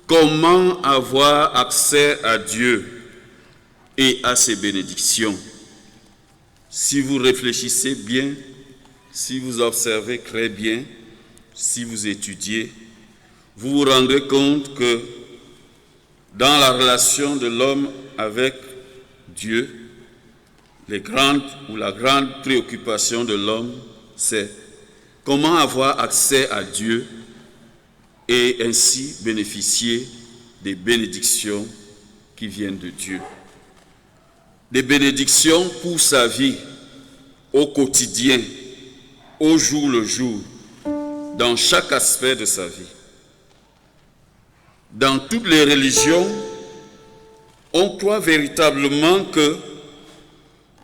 Comment avoir accès à Dieu et à ses bénédictions? Si vous réfléchissez bien, si vous observez très bien, si vous étudiez, vous vous rendrez compte que dans la relation de l'homme avec Dieu, la grande préoccupation de l'homme, c'est comment avoir accès à Dieu et ainsi bénéficier des bénédictions qui viennent de Dieu. Des bénédictions pour sa vie, au quotidien, au jour le jour, dans chaque aspect de sa vie. Dans toutes les religions, on croit véritablement que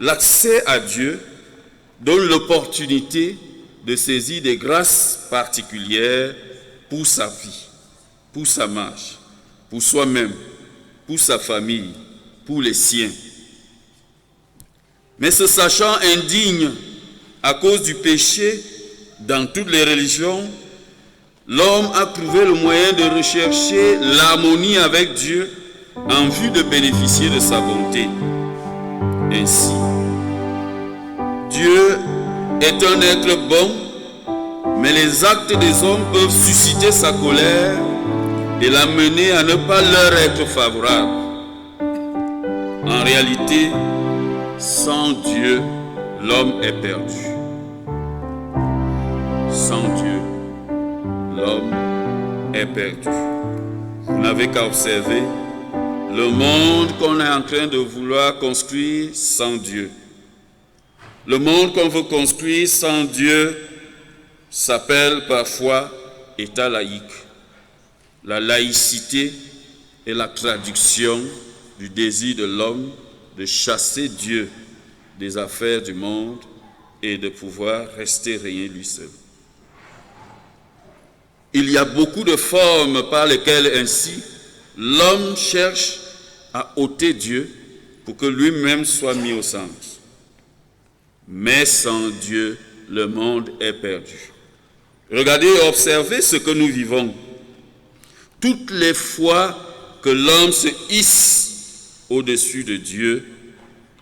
l'accès à Dieu donne l'opportunité de saisir des grâces particulières pour sa vie, pour sa marche, pour soi-même, pour sa famille, pour les siens. Mais se sachant indigne à cause du péché dans toutes les religions, l'homme a trouvé le moyen de rechercher l'harmonie avec Dieu en vue de bénéficier de sa bonté. Ainsi, Dieu est un être bon, mais les actes des hommes peuvent susciter sa colère et l'amener à ne pas leur être favorable. En réalité, sans Dieu, l'homme est perdu. Sans Dieu, l'homme est perdu. Vous n'avez qu'à observer le monde qu'on est en train de vouloir construire sans Dieu. Le monde qu'on veut construire sans Dieu s'appelle parfois État laïque. La laïcité est la traduction du désir de l'homme de chasser Dieu des affaires du monde et de pouvoir rester régner lui seul. Il y a beaucoup de formes par lesquelles ainsi l'homme cherche à ôter Dieu pour que lui-même soit mis au centre. Mais sans Dieu, le monde est perdu. Regardez et observez ce que nous vivons. Toutes les fois que l'homme se hisse au-dessus de Dieu,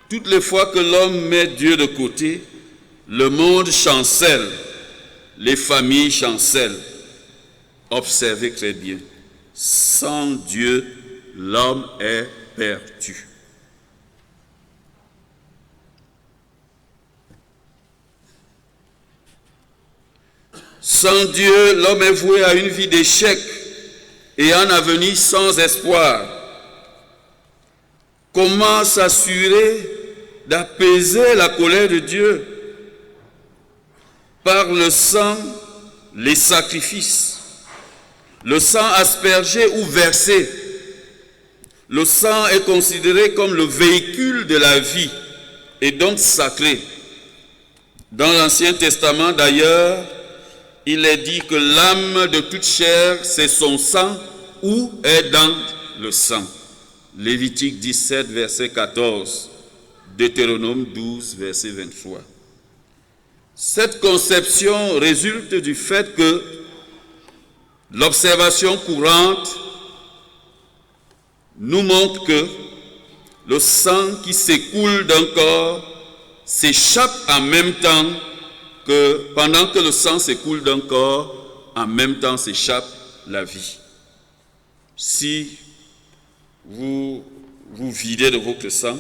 toutes les fois que l'homme met Dieu de côté, le monde chancelle, les familles chancellent. Observez très bien. Sans Dieu, l'homme est perdu. Sans Dieu, l'homme est voué à une vie d'échec et un avenir sans espoir. Comment s'assurer d'apaiser la colère de Dieu? Par le sang, les sacrifices. Le sang aspergé ou versé. Le sang est considéré comme le véhicule de la vie et donc sacré. Dans l'Ancien Testament d'ailleurs, il est dit que l'âme de toute chair, c'est son sang ou est dans le sang. Lévitique 17, verset 14, Deutéronome 12, verset 23. Cette conception résulte du fait que l'observation courante nous montre que le sang qui s'écoule d'un corps s'échappe en même temps que, pendant que le sang s'écoule d'un corps, en même temps s'échappe la vie. Si vous vous videz de votre sang,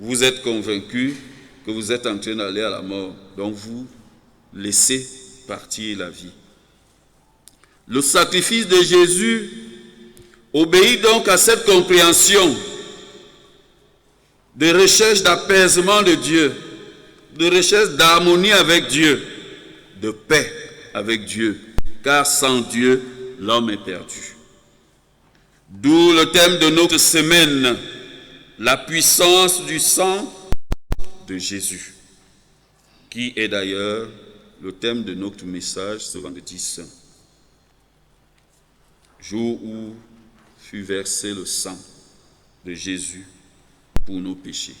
vous êtes convaincu que vous êtes en train d'aller à la mort. Donc vous laissez partir la vie. Le sacrifice de Jésus obéit donc à cette compréhension de recherche d'apaisement de Dieu, de recherche d'harmonie avec Dieu, de paix avec Dieu, car sans Dieu, l'homme est perdu. D'où le thème de notre semaine, la puissance du sang de Jésus, qui est d'ailleurs le thème de notre message ce vendredi saint. Jour où fut versé le sang de Jésus pour nos péchés.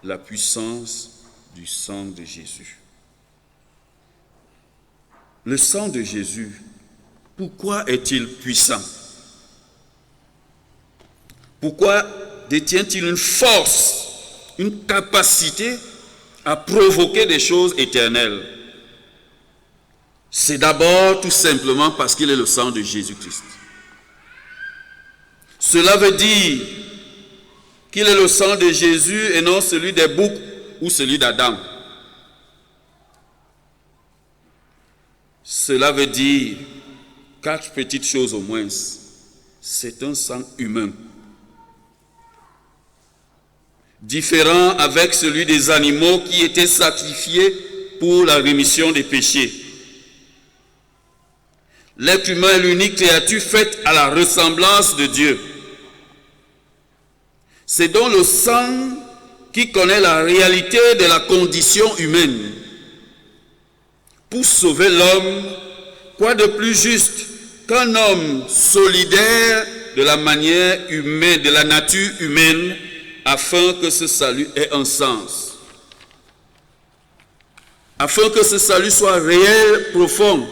La puissance du sang de Jésus. Le sang de Jésus pourquoi est-il puissant? Pourquoi détient-il une force, une capacité à provoquer des choses éternelles? C'est d'abord tout simplement parce qu'il est le sang de Jésus-Christ. Cela veut dire qu'il est le sang de Jésus et non celui des boucs ou celui d'Adam. Cela veut dire 4 petites choses au moins. C'est un sang humain. Différent avec celui des animaux qui étaient sacrifiés pour la rémission des péchés. L'être humain est l'unique créature faite à la ressemblance de Dieu. C'est donc le sang qui connaît la réalité de la condition humaine. Pour sauver l'homme, quoi de plus juste qu'un homme solidaire de la manière humaine, de la nature humaine, afin que ce salut ait un sens, afin que ce salut soit réel, profond,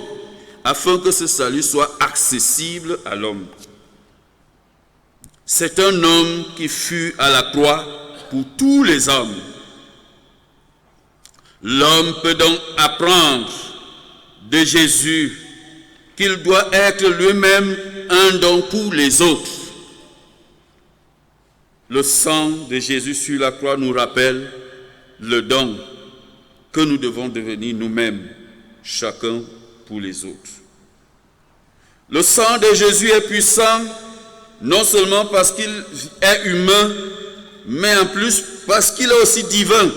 afin que ce salut soit accessible à l'homme. C'est un homme qui fut à la croix pour tous les hommes. L'homme peut donc apprendre de Jésus qu'il doit être lui-même un don pour les autres. Le sang de Jésus sur la croix nous rappelle le don que nous devons devenir nous-mêmes, chacun pour les autres. Le sang de Jésus est puissant, non seulement parce qu'il est humain, mais en plus parce qu'il est aussi divin.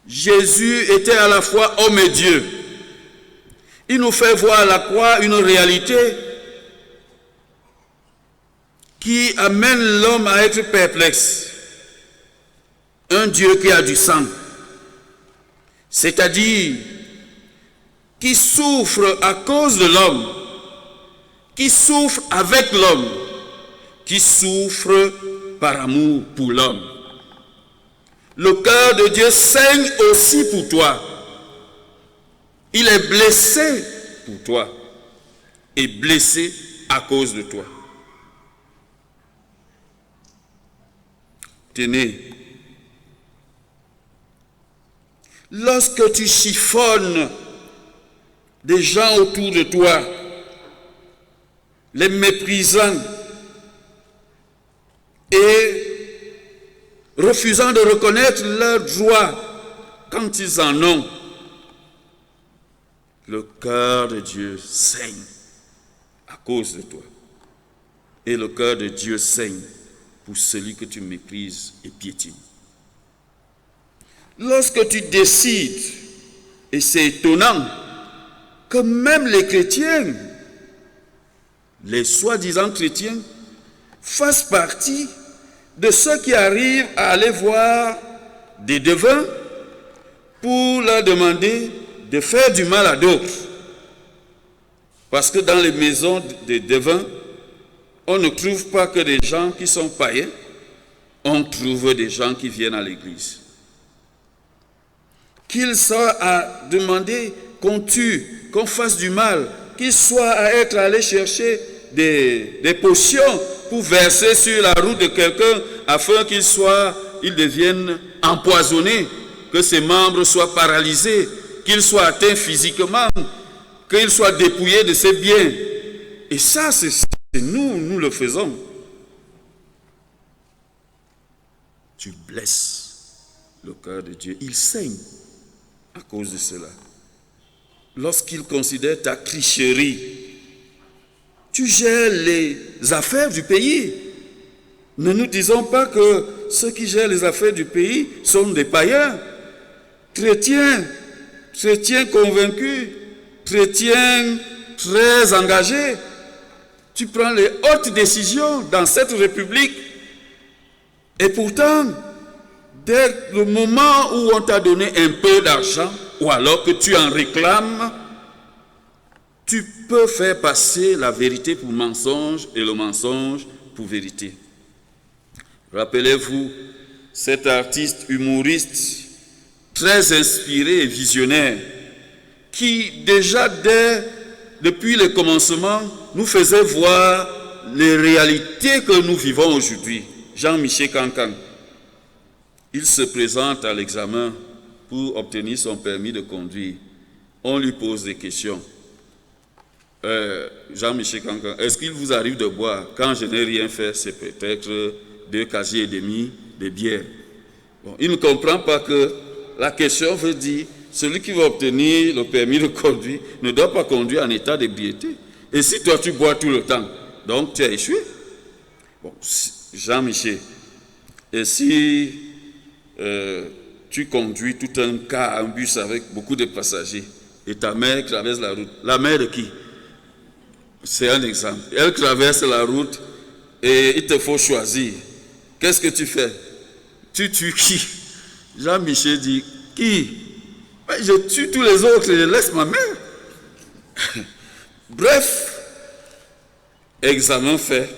Jésus était à la fois homme et Dieu. Il nous fait voir à la croix une réalité qui amène l'homme à être perplexe. Un Dieu qui a du sang, c'est-à-dire qui souffre à cause de l'homme, qui souffre avec l'homme, qui souffre par amour pour l'homme. Le cœur de Dieu saigne aussi pour toi. Il est blessé pour toi et blessé à cause de toi. Tenez, lorsque tu chiffonnes des gens autour de toi, les méprisant et refusant de reconnaître leurs droits quand ils en ont, le cœur de Dieu saigne à cause de toi. Et le cœur de Dieu saigne pour celui que tu méprises et piétines. Lorsque tu décides, et c'est étonnant, que même les chrétiens, les soi-disant chrétiens, fassent partie de ceux qui arrivent à aller voir des devins pour leur demander de faire du mal à d'autres. Parce que dans les maisons des devins, on ne trouve pas que des gens qui sont païens, on trouve des gens qui viennent à l'église. Qu'ils soient à demander qu'on tue, qu'on fasse du mal, qu'ils soient à être allés chercher des potions pour verser sur la route de quelqu'un afin qu'il devienne empoisonné, que ses membres soient paralysés, qu'il soit atteint physiquement, qu'il soit dépouillé de ses biens. Et ça, c'est nous le faisons. Tu blesses le cœur de Dieu. Il saigne à cause de cela. Lorsqu'il considère ta tricherie, tu gères les affaires du pays. Ne nous disons pas que ceux qui gèrent les affaires du pays sont des païens. Chrétiens convaincus, chrétiens très engagés. Tu prends les hautes décisions dans cette république. Et pourtant, dès le moment où on t'a donné un peu d'argent, ou alors que tu en réclames, tu peux faire passer la vérité pour mensonge et le mensonge pour vérité. Rappelez-vous, cet artiste humoriste très inspiré et visionnaire, qui déjà dès depuis le commencement, nous faisait voir les réalités que nous vivons aujourd'hui. Jean-Michel Cancan, il se présente à l'examen pour obtenir son permis de conduire. On lui pose des questions. Jean-Michel Cancan, est-ce qu'il vous arrive de boire? Quand je n'ai rien fait, c'est peut-être 2 casiers et demi de bière. Bon, il ne comprend pas que la question veut dire celui qui va obtenir le permis de conduire ne doit pas conduire en état d'ébriété. Et si toi tu bois tout le temps, donc tu as échoué. Bon, Jean-Michel, et si tu conduis tout un car, un bus avec beaucoup de passagers, et ta mère traverse la route, la mère de qui? C'est un exemple. Elle traverse la route et il te faut choisir. Qu'est-ce que tu fais? Tu tues qui? Jean-Michel dit, qui? Ben, je tue tous les autres et je laisse ma mère. Bref, examen fait,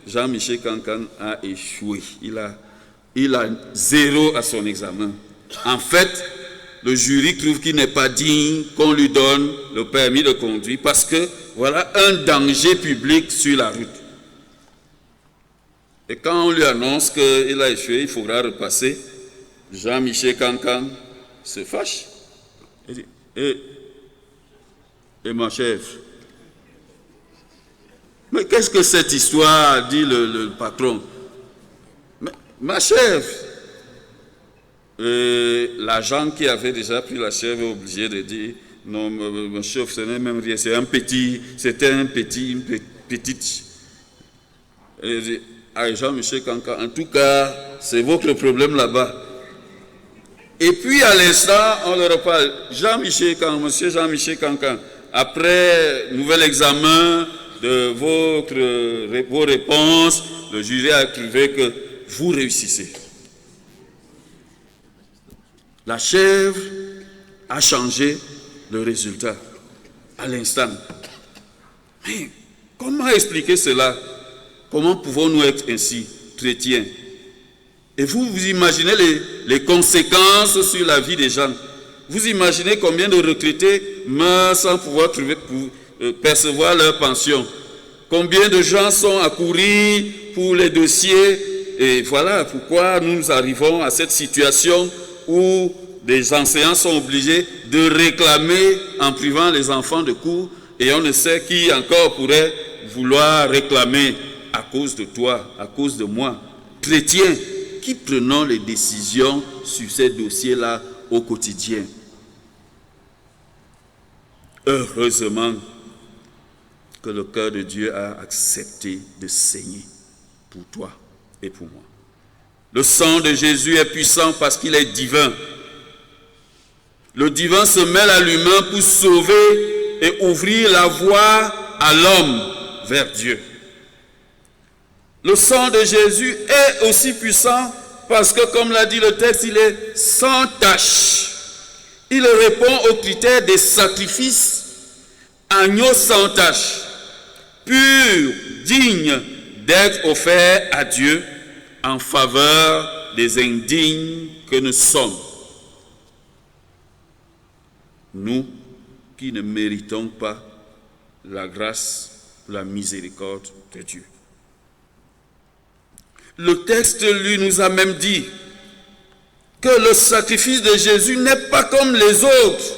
Jean-Michel Cancan a échoué. Il a 0 à son examen. En fait, le jury trouve qu'il n'est pas digne qu'on lui donne le permis de conduire parce que voilà un danger public sur la route. Et quand on lui annonce qu'il a échoué, il faudra repasser, Jean-Michel Cancan se fâche. Il dit, et ma chef, mais qu'est-ce que cette histoire, dit le patron? Mais, ma chef, l'agent qui avait déjà pris la chèvre est obligé de dire, non, mon chef, ce n'est même rien, c'était une petite. Et dit, ah, Jean-Michel Cancan, en tout cas, c'est votre problème là-bas. Et puis à l'instant, on leur reparle, monsieur Jean-Michel Cancan, après nouvel examen de vos réponses, le jury a trouvé que vous réussissez. La chèvre a changé le résultat à l'instant. Mais comment expliquer cela? Comment pouvons-nous être ainsi chrétiens? Et vous imaginez les conséquences sur la vie des gens. Vous imaginez combien de retraités meurent sans pouvoir percevoir leur pension. Combien de gens sont à courir pour les dossiers. Et voilà pourquoi nous arrivons à cette situation où des enseignants sont obligés de réclamer en privant les enfants de cours. Et on ne sait qui encore pourrait vouloir réclamer à cause de toi, à cause de moi. Chrétiens, qui prenons les décisions sur ces dossiers-là au quotidien. Heureusement que le cœur de Dieu a accepté de saigner pour toi et pour moi. Le sang de Jésus est puissant parce qu'il est divin. Le divin se mêle à l'humain pour sauver et ouvrir la voie à l'homme vers Dieu. Le sang de Jésus est aussi puissant parce que, comme l'a dit le texte, il est sans tache. Il répond aux critères des sacrifices, agneau sans tache, pur, digne d'être offert à Dieu en faveur des indignes que nous sommes. Nous qui ne méritons pas la grâce, la miséricorde de Dieu. Le texte, lui, nous a même dit que le sacrifice de Jésus n'est pas comme les autres,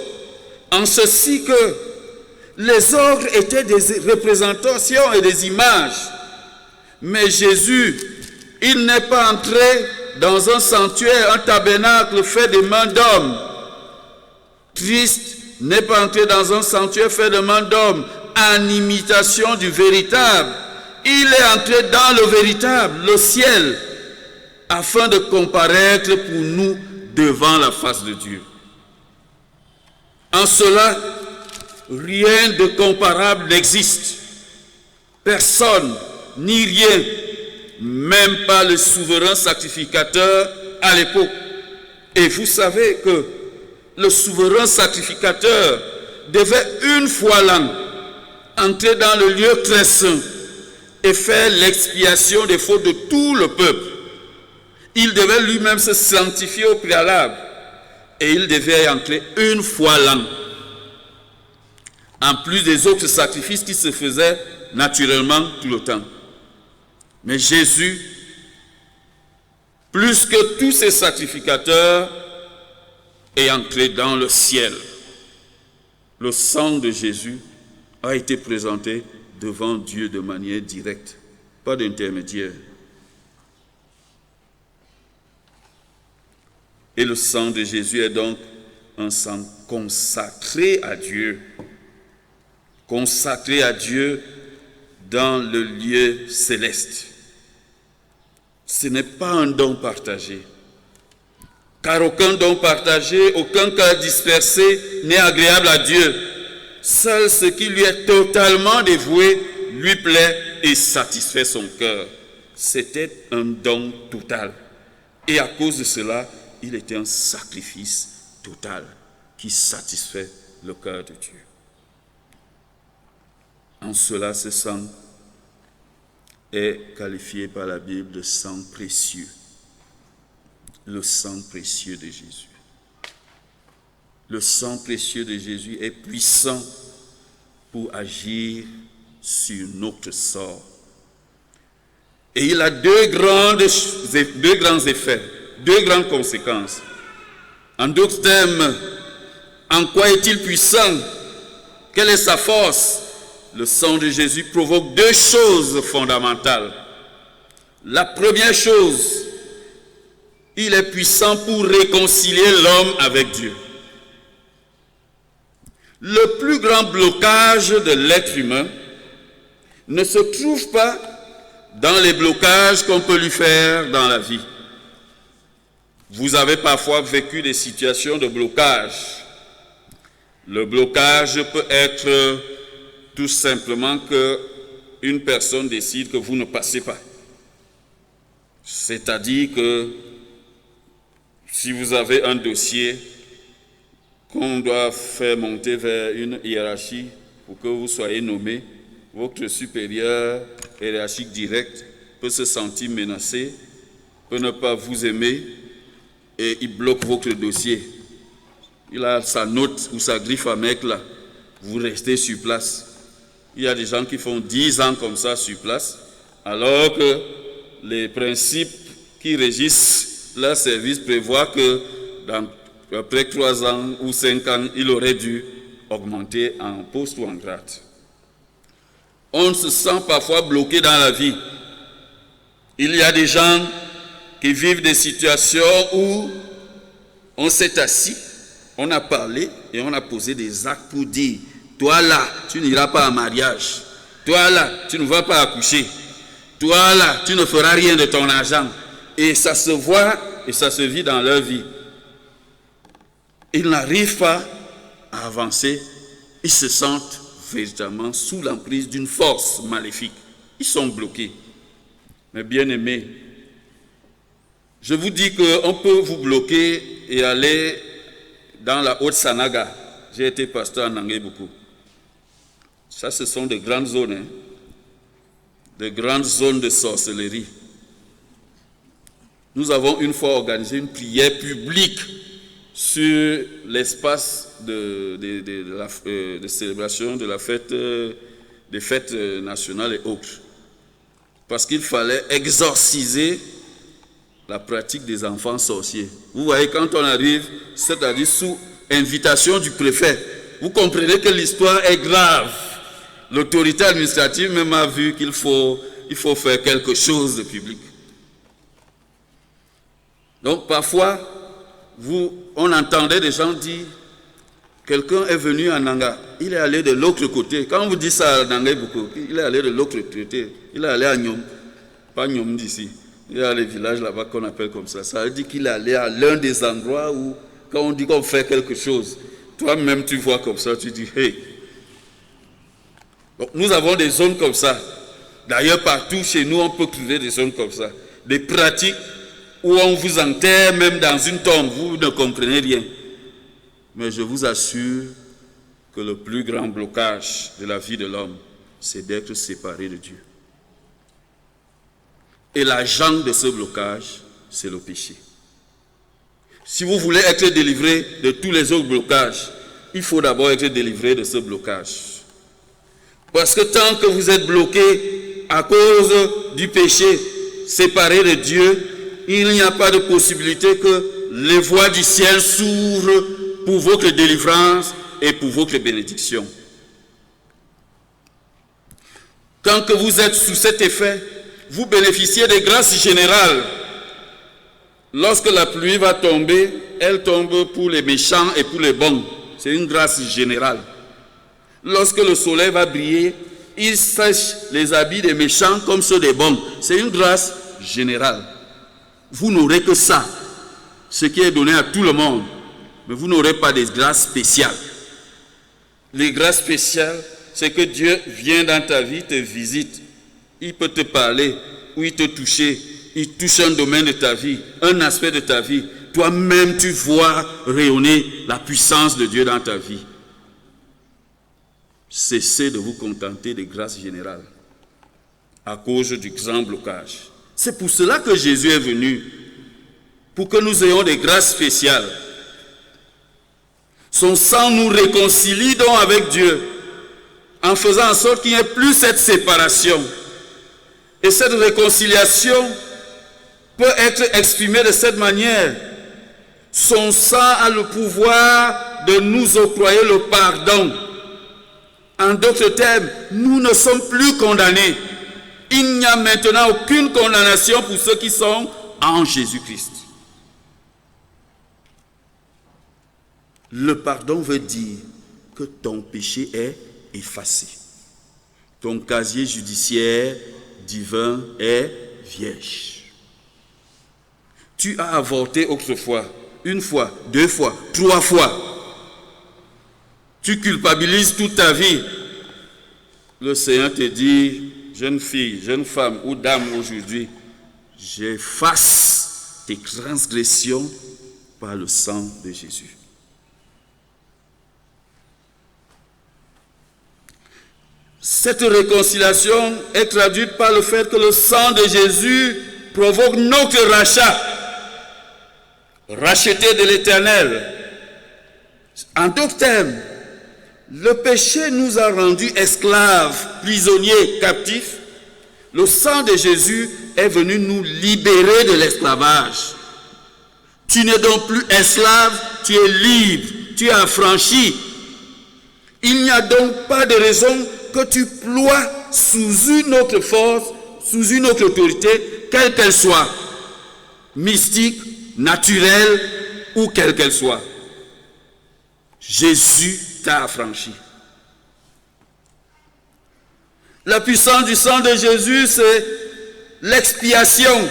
en ceci que les autres étaient des représentations et des images. Mais Jésus, il n'est pas entré dans un sanctuaire, un tabernacle fait de mains d'hommes. Christ n'est pas entré dans un sanctuaire fait de mains d'hommes, en imitation du véritable. Il est entré dans le véritable, le ciel, afin de comparaître pour nous devant la face de Dieu. En cela, rien de comparable n'existe. Personne, ni rien, même pas le souverain sacrificateur à l'époque. Et vous savez que le souverain sacrificateur devait une fois l'an entrer dans le lieu très saint et faire l'expiation des fautes de tout le peuple. Il devait lui-même se sanctifier au préalable et il devait y entrer une fois l'an. en plus des autres sacrifices qui se faisaient naturellement tout le temps. Mais Jésus, plus que tous ces sacrificateurs, est entré dans le ciel. Le sang de Jésus a été présenté devant Dieu de manière directe, pas d'intermédiaire. Et le sang de Jésus est donc un sang consacré à Dieu dans le lieu céleste. Ce n'est pas un don partagé, car aucun don partagé, aucun cœur dispersé n'est agréable à Dieu. Seul ce qui lui est totalement dévoué lui plaît et satisfait son cœur. C'était un don total. Et à cause de cela, il était un sacrifice total qui satisfait le cœur de Dieu. En cela, ce sang est qualifié par la Bible de sang précieux. Le sang précieux de Jésus. Le sang précieux de Jésus est puissant pour agir sur notre sort. Et il a deux grands effets, deux grandes conséquences. En d'autres termes, en quoi est-il puissant? Quelle est sa force? Le sang de Jésus provoque deux choses fondamentales. La première chose, il est puissant pour réconcilier l'homme avec Dieu. Le plus grand blocage de l'être humain ne se trouve pas dans les blocages qu'on peut lui faire dans la vie. Vous avez parfois vécu des situations de blocage. Le blocage peut être tout simplement qu'une personne décide que vous ne passez pas. C'est-à-dire que si vous avez un dossier qu'on doit faire monter vers une hiérarchie pour que vous soyez nommé, votre supérieur hiérarchique direct peut se sentir menacé, peut ne pas vous aimer et il bloque votre dossier. Il a sa note ou sa griffe à mec là, vous restez sur place. Il y a des gens qui font 10 ans comme ça sur place, alors que les principes qui régissent leur service prévoient que après 3 ans ou 5 ans, il aurait dû augmenter en poste ou en grade. On se sent parfois bloqué dans la vie. Il y a des gens qui vivent des situations où on s'est assis, on a parlé et on a posé des actes pour dire « Toi là, tu n'iras pas en mariage. Toi là, tu ne vas pas accoucher. Toi là, tu ne feras rien de ton argent. » Et ça se voit et ça se vit dans leur vie. Ils n'arrivent pas à avancer. Ils se sentent véritablement sous l'emprise d'une force maléfique. Ils sont bloqués. Mais bien aimés, je vous dis qu'on peut vous bloquer et aller dans la Haute-Sanaga. J'ai été pasteur en Nangé beaucoup. Ça, ce sont de grandes zones, hein? De grandes zones de sorcellerie. Nous avons une fois organisé une prière publique sur l'espace de célébration de la fête, des fêtes nationales et autres. Parce qu'il fallait exorciser la pratique des enfants sorciers. Vous voyez, quand on arrive, c'est-à-dire sous invitation du préfet, vous comprenez que l'histoire est grave. L'autorité administrative même a vu qu'il faut faire quelque chose de public. Donc parfois, on entendait des gens dire, quelqu'un est venu à Nanga, il est allé de l'autre côté. Quand on vous dit ça à Nanga, il est allé de l'autre côté. Il est allé à Nyom, pas Nyom d'ici. Il y a les villages là-bas qu'on appelle comme ça. Ça veut dire qu'il est allé à l'un des endroits où, quand on dit qu'on fait quelque chose, toi-même tu vois comme ça, tu dis, hey. Donc nous avons des zones comme ça. D'ailleurs, partout chez nous, on peut trouver des zones comme ça. Des pratiques où on vous enterre même dans une tombe, vous ne comprenez rien. Mais je vous assure que le plus grand blocage de la vie de l'homme, c'est d'être séparé de Dieu. Et l'agent de ce blocage, c'est le péché. Si vous voulez être délivré de tous les autres blocages, il faut d'abord être délivré de ce blocage. Parce que tant que vous êtes bloqué à cause du péché, séparé de Dieu, il n'y a pas de possibilité que les voies du ciel s'ouvrent pour votre délivrance et pour votre bénédiction. Tant que vous êtes sous cet effet, vous bénéficiez des grâces générales. Lorsque la pluie va tomber, elle tombe pour les méchants et pour les bons. C'est une grâce générale. Lorsque le soleil va briller, il sèche les habits des méchants comme ceux des bons. C'est une grâce générale. Vous n'aurez que ça, ce qui est donné à tout le monde. Mais vous n'aurez pas des grâces spéciales. Les grâces spéciales, c'est que Dieu vient dans ta vie, te visite. Il peut te parler ou il te toucher. Il touche un domaine de ta vie, un aspect de ta vie. Toi-même, tu vois rayonner la puissance de Dieu dans ta vie. Cessez de vous contenter des grâces générales à cause du grand blocage. C'est pour cela que Jésus est venu, pour que nous ayons des grâces spéciales. Son sang nous réconcilie donc avec Dieu, en faisant en sorte qu'il n'y ait plus cette séparation. Et cette réconciliation peut être exprimée de cette manière. Son sang a le pouvoir de nous octroyer le pardon. En d'autres termes, nous ne sommes plus condamnés. Il n'y a maintenant aucune condamnation pour ceux qui sont en Jésus-Christ. Le pardon veut dire que ton péché est effacé. Ton casier judiciaire divin est vierge. Tu as avorté autrefois, une fois, 2 fois, 3 fois. Tu culpabilises toute ta vie. Le Seigneur te dit, jeune fille, jeune femme ou dame aujourd'hui, j'efface tes transgressions par le sang de Jésus. Cette réconciliation est traduite par le fait que le sang de Jésus provoque notre rachat, racheté de l'Éternel. En d'autres termes, le péché nous a rendus esclaves, prisonniers, captifs. Le sang de Jésus est venu nous libérer de l'esclavage. Tu n'es donc plus esclave, tu es libre, tu es affranchi. Il n'y a donc pas de raison que tu ploies sous une autre force, sous une autre autorité, quelle qu'elle soit, mystique, naturelle ou quelle qu'elle soit. Jésus t'a affranchi. La puissance du sang de Jésus, c'est l'expiation.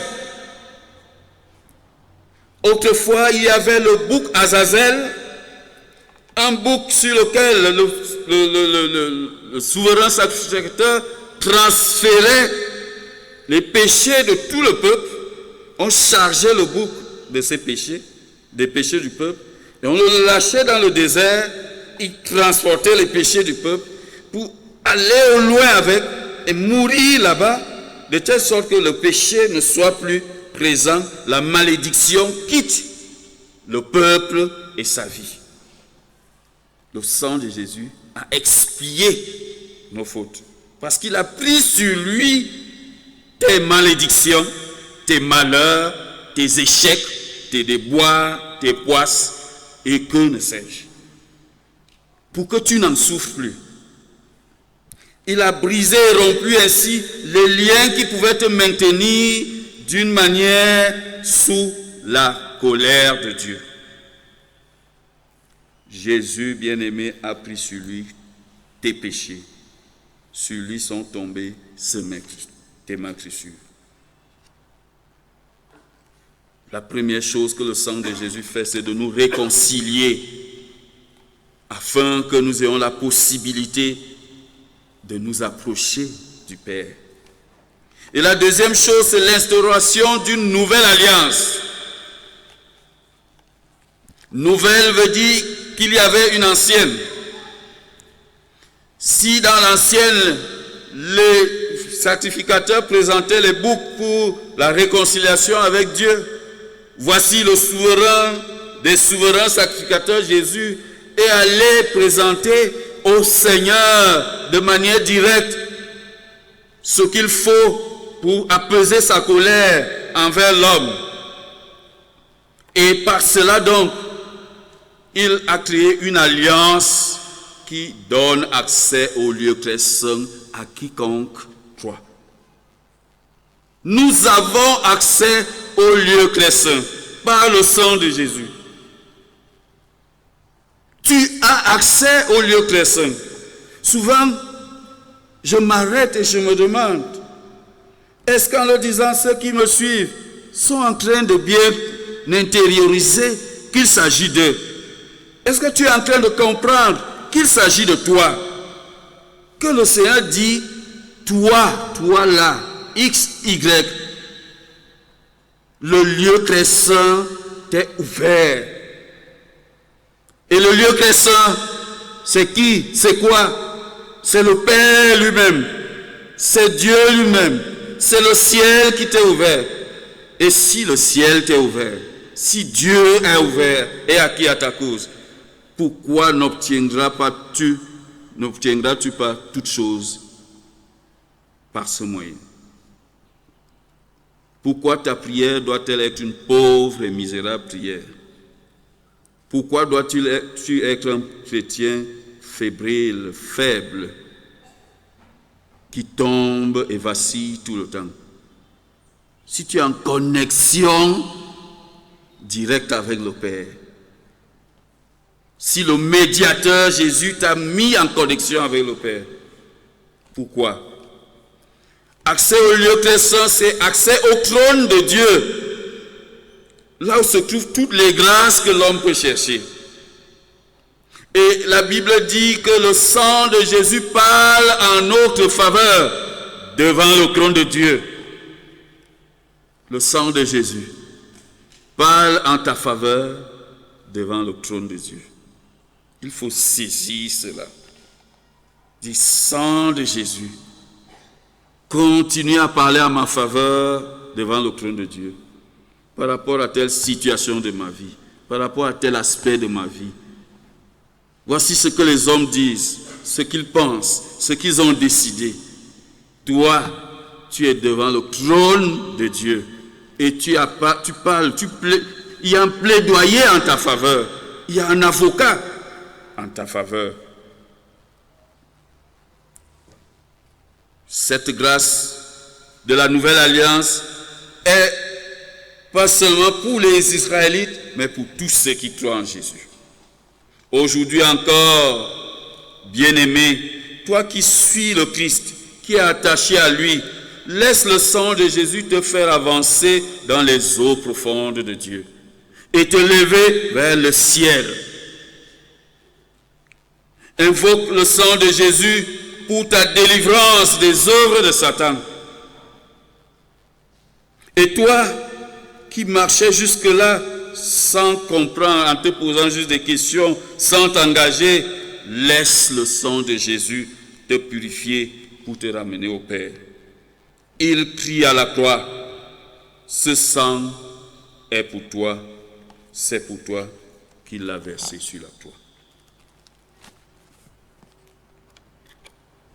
Autrefois, il y avait le bouc Azazel, un bouc sur lequel le souverain sacrificateur transférait les péchés de tout le peuple. On chargeait le bouc de ses péchés, des péchés du peuple, et on le lâchait dans le désert. Il transportait les péchés du peuple pour aller au loin avec et mourir là-bas, de telle sorte que le péché ne soit plus présent, la malédiction quitte le peuple et sa vie. Le sang de Jésus a expié nos fautes, parce qu'il a pris sur lui tes malédictions, tes malheurs, tes échecs, tes déboires, tes poisses, et que ne sais-je, pour que tu n'en souffres plus. Il a brisé et rompu ainsi les liens qui pouvaient te maintenir d'une manière sous la colère de Dieu. Jésus, bien-aimé, a pris sur lui tes péchés. Sur lui sont tombées tes meurtrissures. La première chose que le sang de Jésus fait, c'est de nous réconcilier afin que nous ayons la possibilité de nous approcher du Père. Et la deuxième chose, c'est l'instauration d'une nouvelle alliance. Nouvelle veut dire qu'il y avait une ancienne. Si dans l'ancienne, les sacrificateurs présentaient les boucs pour la réconciliation avec Dieu, voici le souverain des souverains sacrificateurs, Jésus, et aller présenter au Seigneur de manière directe ce qu'il faut pour apaiser sa colère envers l'homme. Et par cela donc, il a créé une alliance qui donne accès au lieu très saint à quiconque croit. Nous avons accès au lieu très saint par le sang de Jésus. Tu as accès au lieu très saint. Souvent, je m'arrête et je me demande, est-ce qu'en leur disant ceux qui me suivent sont en train de bien intérioriser qu'il s'agit d'eux? Est-ce que tu es en train de comprendre qu'il s'agit de toi? Que le Seigneur dit, toi là, X, Y, le lieu très saint t'est ouvert. Et le lieu très saint, c'est qui? C'est quoi? C'est le Père lui-même. C'est Dieu lui-même. C'est le ciel qui t'est ouvert. Et si le ciel t'est ouvert, si Dieu est ouvert et acquis à ta cause, pourquoi n'obtiendras-tu pas toutes choses par ce moyen? Pourquoi ta prière doit-elle être une pauvre et misérable prière? Pourquoi dois-tu être un chrétien fébrile, faible, qui tombe et vacille tout le temps? Si tu es en connexion directe avec le Père, si le médiateur Jésus t'a mis en connexion avec le Père, pourquoi? Accès au lieu très saint, c'est accès au trône de Dieu. Là où se trouvent toutes les grâces que l'homme peut chercher. Et la Bible dit que le sang de Jésus parle en notre faveur devant le trône de Dieu. Le sang de Jésus parle en ta faveur devant le trône de Dieu. Il faut saisir cela. Du sang de Jésus. Continue à parler en ma faveur devant le trône de Dieu. Par rapport à telle situation de ma vie. Par rapport à tel aspect de ma vie. Voici ce que les hommes disent, ce qu'ils pensent, ce qu'ils ont décidé. Toi, tu es devant le trône de Dieu. Et tu parles, il y a un plaidoyer en ta faveur. Il y a un avocat en ta faveur. Cette grâce de la nouvelle alliance est pas seulement pour les Israélites, mais pour tous ceux qui croient en Jésus. Aujourd'hui encore, bien-aimé, toi qui suis le Christ, qui es attaché à lui, laisse le sang de Jésus te faire avancer dans les eaux profondes de Dieu et te lever vers le ciel. Invoque le sang de Jésus pour ta délivrance des œuvres de Satan. Et toi qui marchais jusque-là sans comprendre, en te posant juste des questions, sans t'engager, laisse le sang de Jésus te purifier pour te ramener au Père. Il crie à la croix, ce sang est pour toi, c'est pour toi qu'il l'a versé sur la croix.